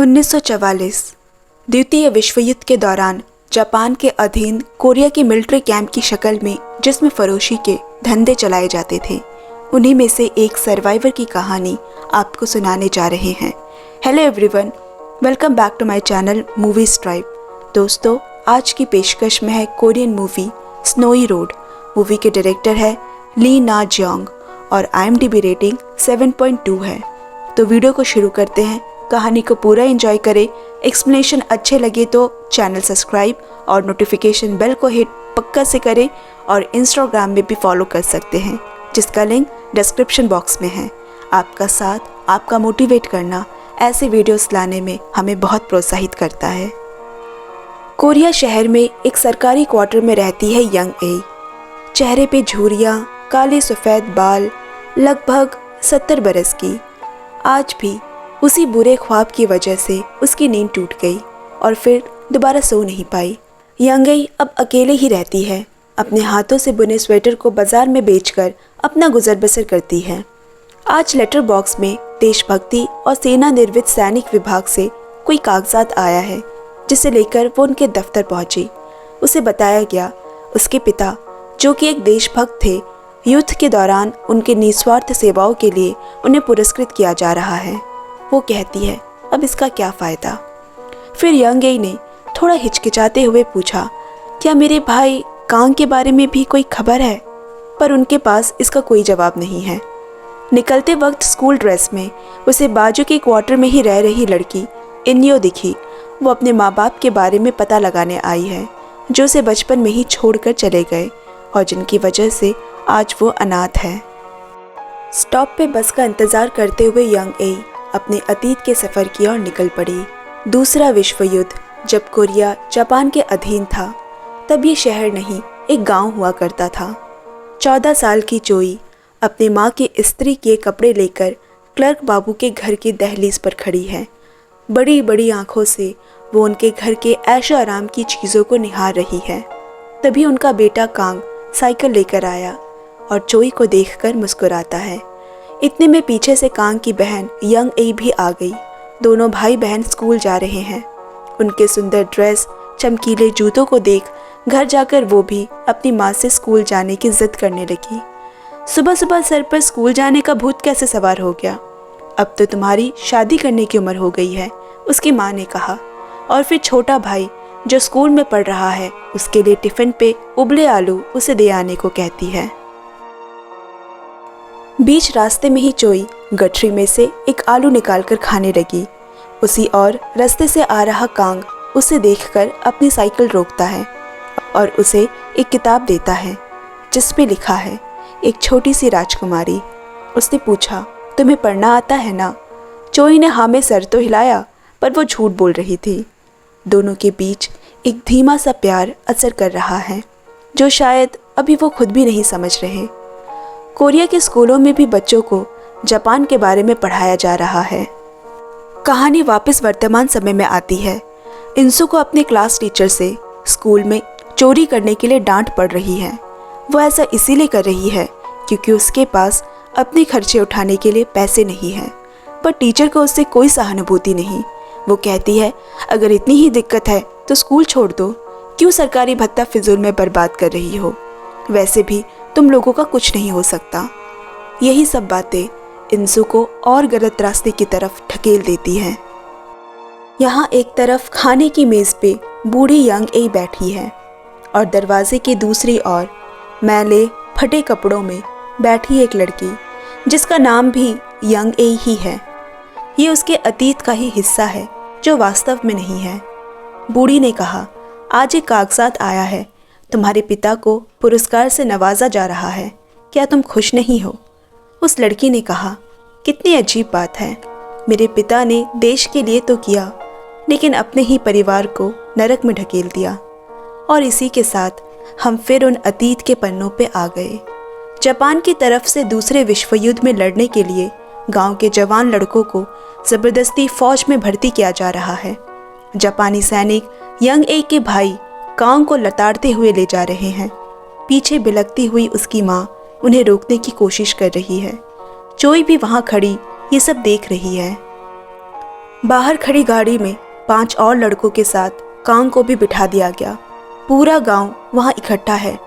1944 द्वितीय विश्व युद्ध के दौरान जापान के अधीन कोरिया के मिलिट्री कैंप की शक्ल में जिस्म फरोशी के धंधे चलाए जाते थे, उन्हीं में से एक सर्वाइवर की कहानी आपको सुनाने जा रहे हैं। Hello everyone, welcome back to my channel movie stripe. दोस्तों, आज की पेशकश में है Korean movie snowy road. Movie के डायरेक्टर है ली ना जियोंग और IMDb रेटिंग 7.2 है। तो वीडियो को शुरू करते हैं। कहानी को पूरा एंजॉय करें। एक्सप्लेनेशन अच्छे लगे तो चैनल सब्सक्राइब और नोटिफिकेशन बेल को हिट पक्का से करें और इंस्टाग्राम में भी फॉलो कर सकते हैं, जिसका लिंक डिस्क्रिप्शन बॉक्स में है। आपका साथ, आपका मोटिवेट करना ऐसे वीडियोस लाने में हमें बहुत प्रोत्साहित करता है। कोरिया शहर में एक सरकारी क्वार्टर में रहती है यंग ए। चेहरे पे झुर्रियाँ, काले सफ़ेद बाल, लगभग 70 बरस की। आज भी उसी बुरे ख्वाब की वजह से उसकी नींद टूट गई और फिर दोबारा सो नहीं पाई। यंगई अब अकेले ही रहती है। अपने हाथों से बुने स्वेटर को बाजार में बेचकर अपना गुजर बसर करती है। आज लेटर बॉक्स में देशभक्ति और सेना निर्वित सैनिक विभाग से कोई कागजात आया है, जिसे लेकर वो उनके दफ्तर पहुंची। उसे बताया गया उसके पिता, जो कि एक देशभक्त थे, युद्ध के दौरान उनके निस्वार्थ सेवाओं के लिए उन्हें पुरस्कृत किया जा रहा है। वो कहती है, अब इसका क्या फ़ायदा। फिर यंगई ने थोड़ा हिचकिचाते हुए पूछा, क्या मेरे भाई कांग के बारे में भी कोई खबर है? पर उनके पास इसका कोई जवाब नहीं है। निकलते वक्त स्कूल ड्रेस में उसे बाजू के क्वार्टर में ही रह रही लड़की इन्यो दिखी। वो अपने माँ बाप के बारे में पता लगाने आई है, जो उसे बचपन में ही छोड़कर चले गए और जिनकी वजह से आज वो अनाथ है। स्टॉप पे बस का इंतज़ार करते हुए यंग ए अपने अतीत के सफ़र की ओर निकल पड़ी। दूसरा विश्व युद्ध जब कोरिया जापान के अधीन था, तब ये शहर नहीं, एक गांव हुआ करता था। 14 साल की चोई अपनी माँ के इस्त्री किए कपड़े लेकर क्लर्क बाबू के घर की दहलीज पर खड़ी है। बड़ी बड़ी आंखों से वो उनके घर के ऐशो आराम की चीज़ों को निहार रही है। तभी उनका बेटा कांग साइकिल लेकर आया और चोई को देखकर मुस्कुराता है। इतने में पीछे से कांग की बहन यंग ए भी आ गई। दोनों भाई बहन स्कूल जा रहे हैं। उनके सुंदर ड्रेस, चमकीले जूतों को देख घर जाकर वो भी अपनी माँ से स्कूल जाने की जिद करने लगी। सुबह सुबह सर पर स्कूल जाने का भूत कैसे सवार हो गया? अब तो तुम्हारी शादी करने की उम्र हो गई है, उसकी माँ ने कहा। और फिर छोटा भाई जो स्कूल में पढ़ रहा है, उसके लिए टिफिन पे उबले आलू उसे दे आने को कहती है। बीच रास्ते में ही चोई गठरी में से एक आलू निकालकर खाने लगी। उसी और रास्ते से आ रहा कांग उसे देखकर अपनी साइकिल रोकता है और उसे एक किताब देता है, जिसमें लिखा है एक छोटी सी राजकुमारी। उसने पूछा, तुम्हें पढ़ना आता है ना? चोई ने हाँ में सर तो हिलाया, पर वो झूठ बोल रही थी। दोनों के बीच एक धीमा सा प्यार असर कर रहा है, जो शायद अभी वो खुद भी नहीं समझ रहे। कोरिया के स्कूलों में भी बच्चों को जापान के बारे में पढ़ाया जा रहा है। कहानी वापस वर्तमान समय में आती है। इंसु को अपने क्लास टीचर से स्कूल में चोरी करने के लिए डांट पड़ रही है। वो ऐसा इसीलिए कर रही है क्योंकि उसके पास अपने खर्चे उठाने के लिए पैसे नहीं हैं। पर टीचर को उससे कोई सहानुभूति नहीं। वो कहती है, अगर इतनी ही दिक्कत है तो स्कूल छोड़ दो। क्यों सरकारी भत्ता फिजूल में बर्बाद कर रही हो? वैसे भी तुम लोगों का कुछ नहीं हो सकता। यही सब बातें इंसु को और गलत रास्ते की तरफ ढकेल देती हैं। यहाँ एक तरफ खाने की मेज़ पे बूढ़ी यंग ए बैठी है और दरवाजे के दूसरी ओर मैले फटे कपड़ों में बैठी एक लड़की, जिसका नाम भी यंग ए ही है। ये उसके अतीत का ही हिस्सा है, जो वास्तव में नहीं है। बूढ़ी ने कहा, आज एक कागजात आया है, तुम्हारे पिता को पुरस्कार से नवाजा जा रहा है। क्या तुम खुश नहीं हो? उस लड़की ने कहा, कितनी अजीब बात है। मेरे पिता ने देश के लिए तो किया, लेकिन अपने ही परिवार को नरक में ढकेल दिया। और इसी के साथ हम फिर उन अतीत के पन्नों पे आ गए। जापान की तरफ से दूसरे विश्व युद्ध में लड़ने के लिए गांव के जवान लड़कों को ज़बरदस्ती फौज में भर्ती किया जा रहा है। जापानी सैनिक यंग ए के भाई कांग को लताड़ते हुए ले जा रहे हैं। पीछे बिलखती हुई उसकी माँ उन्हें रोकने की कोशिश कर रही है। चोई भी वहाँ खड़ी ये सब देख रही है। बाहर खड़ी गाड़ी में 5 और लड़कों के साथ कांग को भी बिठा दिया गया। पूरा गांव वहां इकट्ठा है,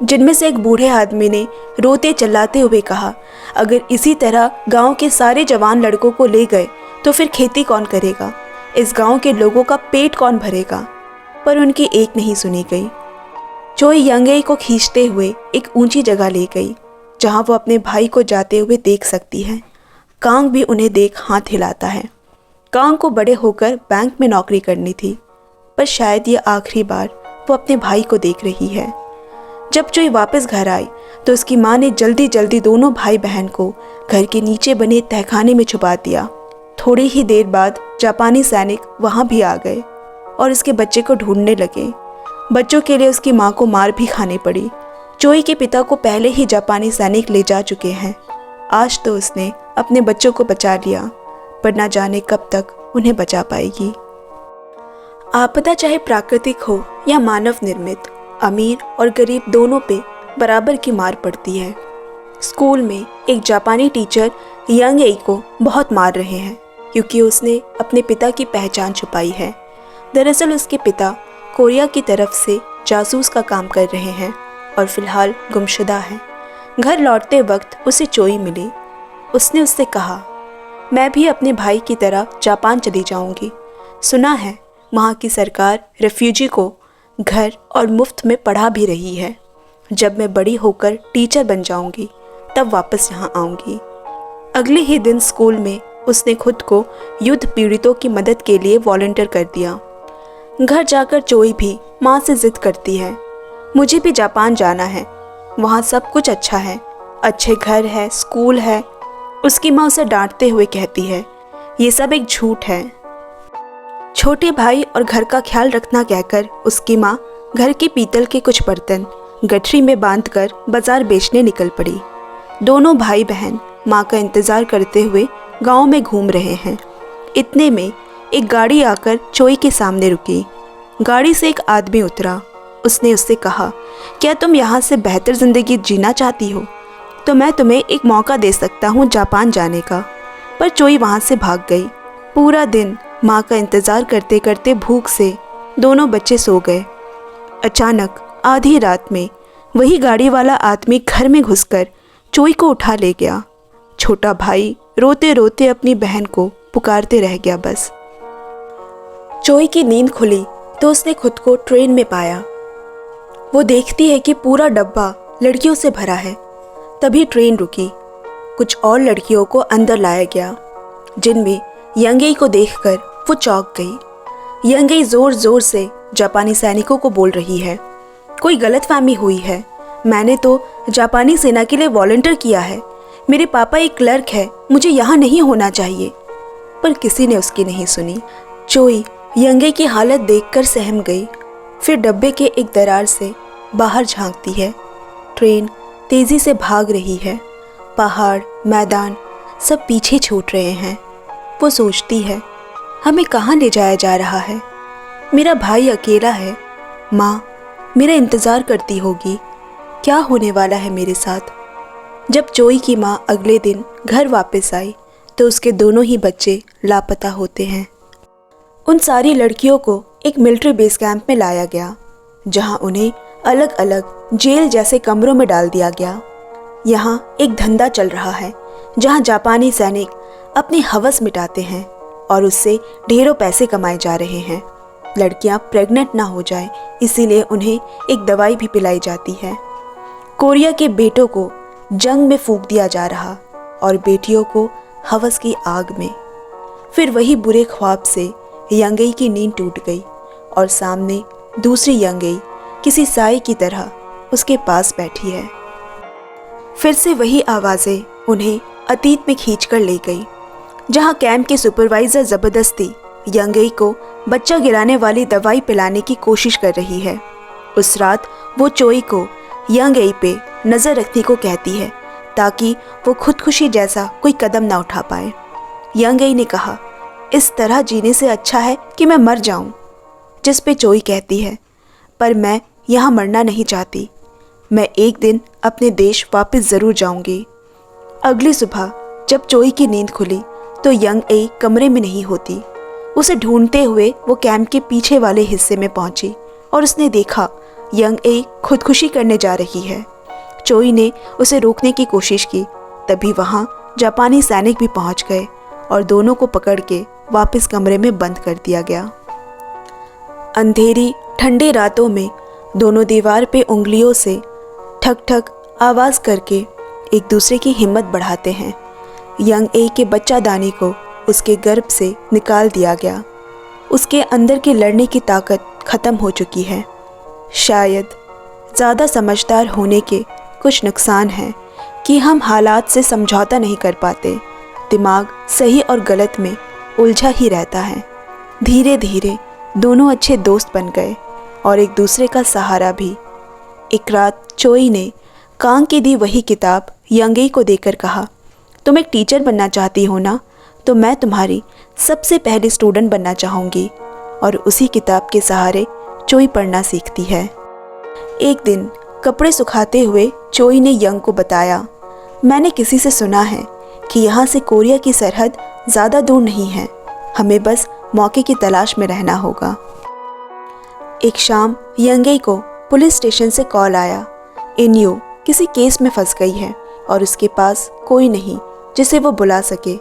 जिनमें से एक बूढ़े आदमी ने रोते चिल्लाते हुए कहा, अगर इसी तरह गांव के सारे जवान लड़कों को ले गए तो फिर खेती कौन करेगा, इस गांव के लोगों का पेट कौन भरेगा। पर उनकी एक नहीं सुनी गई। चोई यंगई को खींचते हुए एक ऊंची जगह ले गई, जहां वो अपने भाई को जाते हुए देख सकती है। कांग भी उन्हें देख हाथ हिलाता है। कांग को बड़े होकर बैंक में नौकरी करनी थी, पर शायद ये आखिरी बार वो अपने भाई को देख रही है। जब चोई वापस घर आई तो उसकी माँ ने जल्दी जल्दी दोनों भाई बहन को घर के नीचे बने तहखाने में छुपा दिया। थोड़ी ही देर बाद जापानी सैनिक वहाँ भी आ गए और उसके बच्चे को ढूंढने लगे। बच्चों के लिए उसकी माँ को मार भी खानी पड़ी। चोई के पिता को पहले ही जापानी सैनिक ले जा चुके हैं। आज तो उसने अपने बच्चों को बचा लिया, पर ना जाने कब तक उन्हें बचा पाएगी। आपदा चाहे प्राकृतिक हो या मानव निर्मित, अमीर और गरीब दोनों पे बराबर की मार पड़ती है। स्कूल में एक जापानी टीचर यंग एई को बहुत मार रहे हैं क्योंकि उसने अपने पिता की पहचान छुपाई है। दरअसल उसके पिता कोरिया की तरफ से जासूस का काम कर रहे हैं और फिलहाल गुमशुदा है। घर लौटते वक्त उसे चोई मिली। उसने उससे कहा, मैं भी अपने भाई की तरह जापान चली जाऊंगी। सुना है वहाँ की सरकार रेफ्यूजी को घर और मुफ्त में पढ़ा भी रही है। जब मैं बड़ी होकर टीचर बन जाऊंगी तब वापस यहाँ आऊंगी। अगले ही दिन स्कूल में उसने खुद को युद्ध पीड़ितों की मदद के लिए वॉलंटियर कर दिया। घर जाकर चोई भी माँ से जिद करती है, मुझे भी जापान जाना है, वहाँ सब कुछ अच्छा है, अच्छे घर है, स्कूल है। उसकी माँ उसे डांटते हुए कहती है, ये सब एक झूठ है। छोटे भाई और घर का ख्याल रखना कहकर उसकी माँ घर के पीतल के कुछ बर्तन गठरी में बांधकर बाजार बेचने निकल पड़ी। दोनों भाई बहन माँ का इंतजार करते हुए गांव में घूम रहे हैं। इतने में एक गाड़ी आकर चोई के सामने रुकी। गाड़ी से एक आदमी उतरा। उसने उससे कहा, क्या तुम यहाँ से बेहतर ज़िंदगी जीना चाहती हो तो मैं तुम्हें एक मौका दे सकता हूँ जापान जाने का। पर चोई वहाँ से भाग गई। पूरा दिन माँ का इंतज़ार करते करते भूख से दोनों बच्चे सो गए। अचानक आधी रात में वही गाड़ी वाला आदमी घर में घुसकर चोई को उठा ले गया। छोटा भाई रोते रोते अपनी बहन को पुकारते रह गया। बस चोई की नींद खुली तो उसने खुद को ट्रेन में पाया। वो देखती है कि पूरा डब्बा लड़कियों से भरा है। तभी ट्रेन रुकी। कुछ और लड़कियों को अंदर लाया गया, जिनमें यंगई को देखकर वो चौंक गई। यंगई जोर जोर से जापानी सैनिकों को बोल रही है, कोई गलतफहमी हुई है, मैंने तो जापानी सेना के लिए वॉलंटियर किया है। मेरे पापा एक क्लर्क है, मुझे यहाँ नहीं होना चाहिए। पर किसी ने उसकी नहीं सुनी। चोई यंगई की हालत देखकर सहम गई। फिर डब्बे के एक दरार से बाहर झांकती है। ट्रेन तेजी से भाग रही है। पहाड़, मैदान सब पीछे छूट रहे हैं। वो सोचती है, हमें कहाँ ले जाया जा रहा है? मेरा भाई अकेला है, माँ मेरा इंतज़ार करती होगी, क्या होने वाला है मेरे साथ? जब चोई की माँ अगले दिन घर वापस आई तो उसके दोनों ही बच्चे लापता होते हैं। उन सारी लड़कियों को एक मिलिट्री बेस कैंप में लाया गया, जहाँ उन्हें अलग अलग जेल जैसे कमरों में डाल दिया गया। यहाँ एक धंधा चल रहा है जहाँ जापानी सैनिक अपनी हवस मिटाते हैं और उससे ढेरों पैसे कमाए जा रहे हैं। लड़कियाँ प्रेग्नेंट ना हो जाए इसीलिए उन्हें एक दवाई भी पिलाई जाती है। कोरिया के बेटों को जंग में फूंक दिया जा रहा और बेटियों को हवस की आग में। फिर वही बुरे ख्वाब से यंगई की नींद टूट गई और सामने दूसरी यंगई किसी साई की तरह उसके पास बैठी है। फिर से वही आवाज़ें उन्हें अतीत में खींचकर ले गई, जहां कैंप के सुपरवाइज़र ज़बरदस्ती यंगई को बच्चा गिराने वाली दवाई पिलाने की कोशिश कर रही है। उस रात वो चोई को यंगई पे नज़र रखने को कहती है ताकि वो खुदकुशी जैसा कोई कदम ना उठा पाए। यंगई ने कहा, इस तरह जीने से अच्छा है कि मैं मर जाऊं। जिस पे चोई कहती है, पर मैं यहाँ मरना नहीं चाहती, मैं एक दिन अपने देश वापस ज़रूर जाऊंगी। अगली सुबह जब चोई की नींद खुली तो यंग ए कमरे में नहीं होती। उसे ढूंढते हुए वो कैंप के पीछे वाले हिस्से में पहुंची और उसने देखा यंग ए खुदकुशी करने जा रही है। चोई ने उसे रोकने की कोशिश की, तभी वहां जापानी सैनिक भी पहुंच गए और दोनों को पकड़ के वापस कमरे में बंद कर दिया गया। अंधेरी ठंडी रातों में दोनों दीवार पे उंगलियों से ठक ठक आवाज़ करके एक दूसरे की हिम्मत बढ़ाते हैं। यंग ए के बच्चादानी को उसके गर्भ से निकाल दिया गया। उसके अंदर के लड़ने की ताकत ख़त्म हो चुकी है। शायद ज़्यादा समझदार होने के कुछ नुकसान हैं कि हम हालात से समझौता नहीं कर पाते। दिमाग सही और गलत में उलझा ही रहता है। धीरे धीरे दोनों अच्छे दोस्त बन गए और एक दूसरे का सहारा भी। एक रात चोई ने कांग की दी वही किताब यंगई को देकर कहा, तुम एक टीचर बनना चाहती हो ना, तो मैं तुम्हारी सबसे पहली स्टूडेंट बनना चाहूँगी। और उसी किताब के सहारे चोई पढ़ना सीखती है। एक दिन कपड़े सुखाते हुए चोई ने यंग को बताया, मैंने किसी से सुना है कि यहाँ से कोरिया की सरहद ज़्यादा दूर नहीं है, हमें बस मौके की तलाश में रहना होगा। एक शाम यंगई को पुलिस स्टेशन से कॉल आया। इन्यू किसी केस में फंस गई है और उसके पास कोई नहीं जिसे वो बुला सके।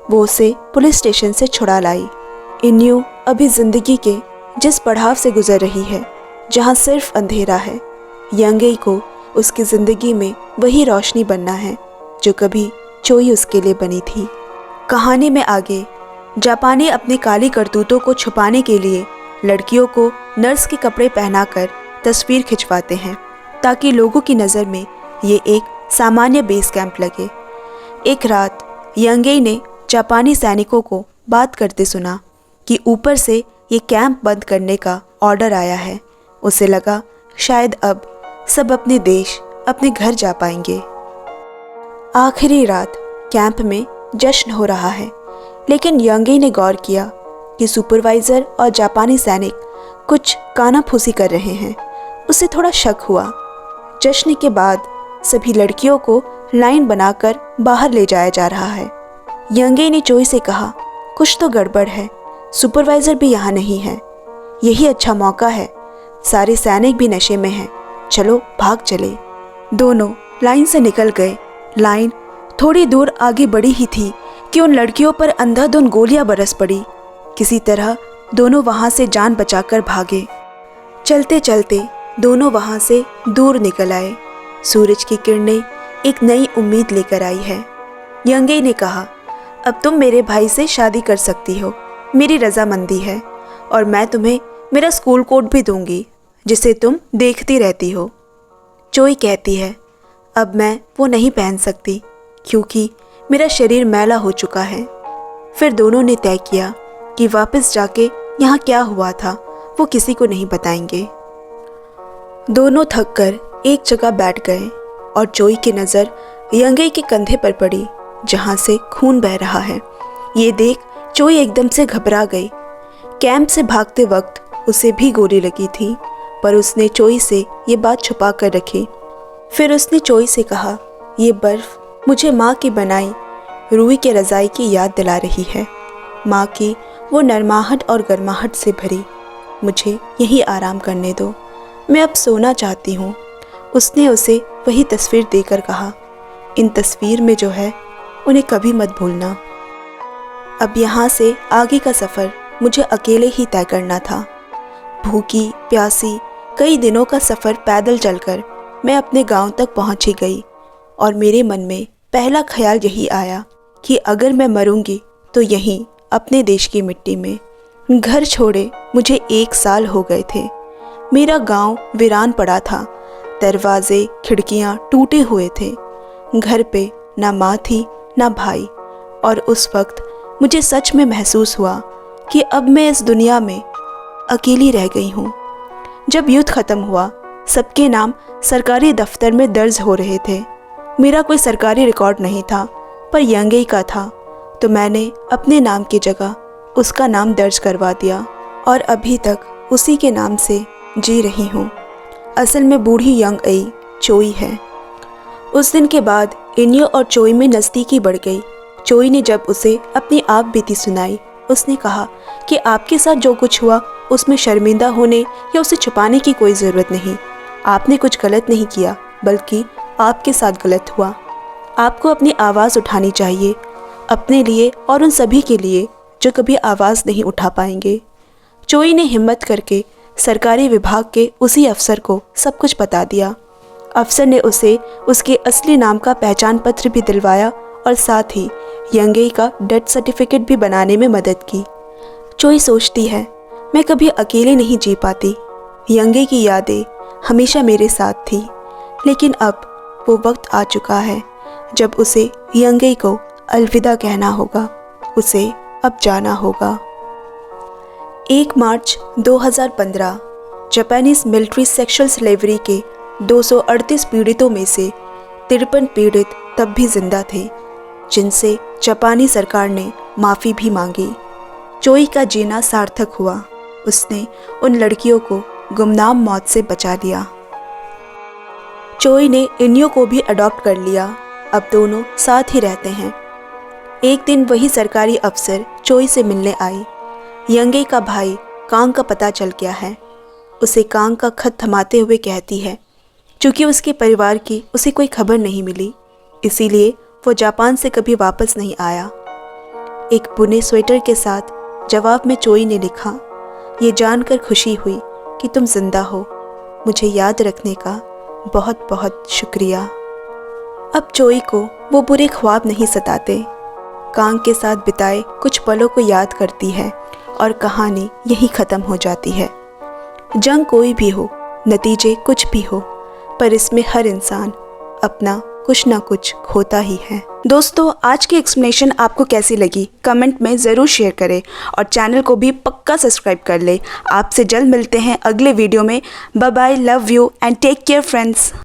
वो उसे पुलिस स्टेशन से छुड़ा लाई। इन्यू अभी ज़िंदगी के जिस पड़ाव से गुजर रही है जहाँ सिर्फ अंधेरा है। यंगई को उसकी ज़िंदगी में वही रोशनी बनना है जो कभी चोई उसके लिए बनी थी। कहानी में आगे जापानी अपनी काली करतूतों को छुपाने के लिए लड़कियों को नर्स के कपड़े पहनाकर तस्वीर खिंचवाते हैं ताकि लोगों की नज़र में ये एक सामान्य बेस कैंप लगे। एक रात यंगई ने जापानी सैनिकों को बात करते सुना कि ऊपर से ये कैंप बंद करने का ऑर्डर आया है। उसे लगा शायद अब सब अपने देश, अपने घर जा पाएंगे। आखिरी रात कैंप में जश्न हो रहा है, लेकिन यंगई ने गौर किया कि सुपरवाइज़र और जापानी सैनिक कुछ कानाफूसी कर रहे हैं। उसे थोड़ा शक हुआ। जश्न के बाद सभी लड़कियों को लाइन बनाकर बाहर ले जाया जा रहा है। यंगई ने चोई से कहा, कुछ तो गड़बड़ है, सुपरवाइज़र भी यहाँ नहीं है। यही अच्छा मौका है, सारे सैनिक भी नशे में हैं, चलो भाग चले। दोनों लाइन से निकल गए। लाइन थोड़ी दूर आगे बढ़ी ही थी कि उन लड़कियों पर अंधाधुंध गोलियां बरस पड़ी। किसी तरह दोनों वहाँ से जान बचाकर भागे। चलते चलते दोनों वहाँ से दूर निकल आए। सूरज की किरणें एक नई उम्मीद लेकर आई है। यंगई ने कहा, अब तुम मेरे भाई से शादी कर सकती हो, मेरी रजामंदी है, और मैं तुम्हें मेरा स्कूल कोट भी दूंगी जिसे तुम देखती रहती हो। चोई कहती है, अब मैं वो नहीं पहन सकती क्योंकि मेरा शरीर मैला हो चुका है। फिर दोनों ने तय किया कि वापस जाके यहाँ क्या हुआ था वो किसी को नहीं बताएंगे। दोनों थक कर एक जगह बैठ गए और चोई की नज़र यंगई के कंधे पर पड़ी जहाँ से खून बह रहा है। ये देख चोई एकदम से घबरा गई। कैंप से भागते वक्त उसे भी गोली लगी थी, पर उसने चोई से ये बात छुपा कर रखी। फिर उसने चोई से कहा, ये बर्फ़ मुझे माँ की बनाई रूई के रज़ाई की याद दिला रही है, माँ की वो नरमाहट और गर्माहट से भरी। मुझे यही आराम करने दो, मैं अब सोना चाहती हूँ। उसने उसे वही तस्वीर देकर कहा, इन तस्वीर में जो है उन्हें कभी मत भूलना। अब यहाँ से आगे का सफ़र मुझे अकेले ही तय करना था। भूखी प्यासी कई दिनों का सफ़र पैदल चलकर मैं अपने गांव तक पहुँची गई और मेरे मन में पहला ख्याल यही आया कि अगर मैं मरूंगी तो यहीं अपने देश की मिट्टी में। घर छोड़े मुझे 1 साल हो गए थे। मेरा गांव वीरान पड़ा था, दरवाजे खिड़कियां टूटे हुए थे। घर पे ना माँ थी ना भाई, और उस वक्त मुझे सच में महसूस हुआ कि अब मैं इस दुनिया में अकेली रह गई हूँ। जब युद्ध ख़त्म हुआ, सबके नाम सरकारी दफ्तर में दर्ज हो रहे थे। मेरा कोई सरकारी रिकॉर्ड नहीं था, पर यंगई का था, तो मैंने अपने नाम की जगह उसका नाम दर्ज करवा दिया और अभी तक उसी के नाम से जी रही हूँ। असल में बूढ़ी यंगई चोई है। उस दिन के बाद इन्यो और चोई में नज़दीकी बढ़ गई। चोई ने जब उसे अपनी आप बीती सुनाई, उसने कहा कि आपके साथ जो कुछ हुआ उसमें शर्मिंदा होने या उसे छुपाने की कोई ज़रूरत नहीं। आपने कुछ गलत नहीं किया, बल्कि आपके साथ गलत हुआ। आपको अपनी आवाज़ उठानी चाहिए, अपने लिए और उन सभी के लिए जो कभी आवाज़ नहीं उठा पाएंगे। चोई ने हिम्मत करके सरकारी विभाग के उसी अफसर को सब कुछ बता दिया। अफसर ने उसे उसके असली नाम का पहचान पत्र भी दिलवाया और साथ ही यंगई का डेथ सर्टिफिकेट भी बनाने में मदद की। चोई सोचती है, मैं कभी अकेले नहीं जी पाती। यंगई की यादें हमेशा मेरे साथ थी, लेकिन अब वो वक्त आ चुका है जब उसे यंगई को अलविदा कहना होगा। उसे अब जाना होगा। 1 मार्च 2015 जापानीज मिलिट्री सेक्सुअल स्लेवरी के 238 पीड़ितों में से 53 पीड़ित तब भी जिंदा थे, जिनसे जापानी सरकार ने माफ़ी भी मांगी। चोई का जीना सार्थक हुआ। उसने उन लड़कियों को गुमनाम मौत से बचा लिया। चोई ने इन्यो को भी अडॉप्ट कर लिया। अब दोनों साथ ही रहते हैं। एक दिन वही सरकारी अफसर चोई से मिलने आई। यंगई का भाई कांग का पता चल गया है। उसे कांग का खत थमाते हुए कहती है, चूँकि उसके परिवार की उसे कोई खबर नहीं मिली, इसीलिए वो जापान से कभी वापस नहीं आया। एक बुने स्वेटर के साथ जवाब में चोई ने लिखा, ये जानकर खुशी हुई कि तुम जिंदा हो। मुझे याद रखने का बहुत बहुत शुक्रिया। अब चोई को वो बुरे ख्वाब नहीं सताते। कांग के साथ बिताए कुछ पलों को याद करती है और कहानी यही ख़त्म हो जाती है। जंग कोई भी हो, नतीजे कुछ भी हो, पर इसमें हर इंसान अपना कुछ ना कुछ खोता ही है। दोस्तों, आज की एक्सप्लेनेशन आपको कैसी लगी कमेंट में ज़रूर शेयर करें और चैनल को भी पक्का सब्सक्राइब कर ले। आपसे जल्द मिलते हैं अगले वीडियो में। Bye bye, love you and take care friends.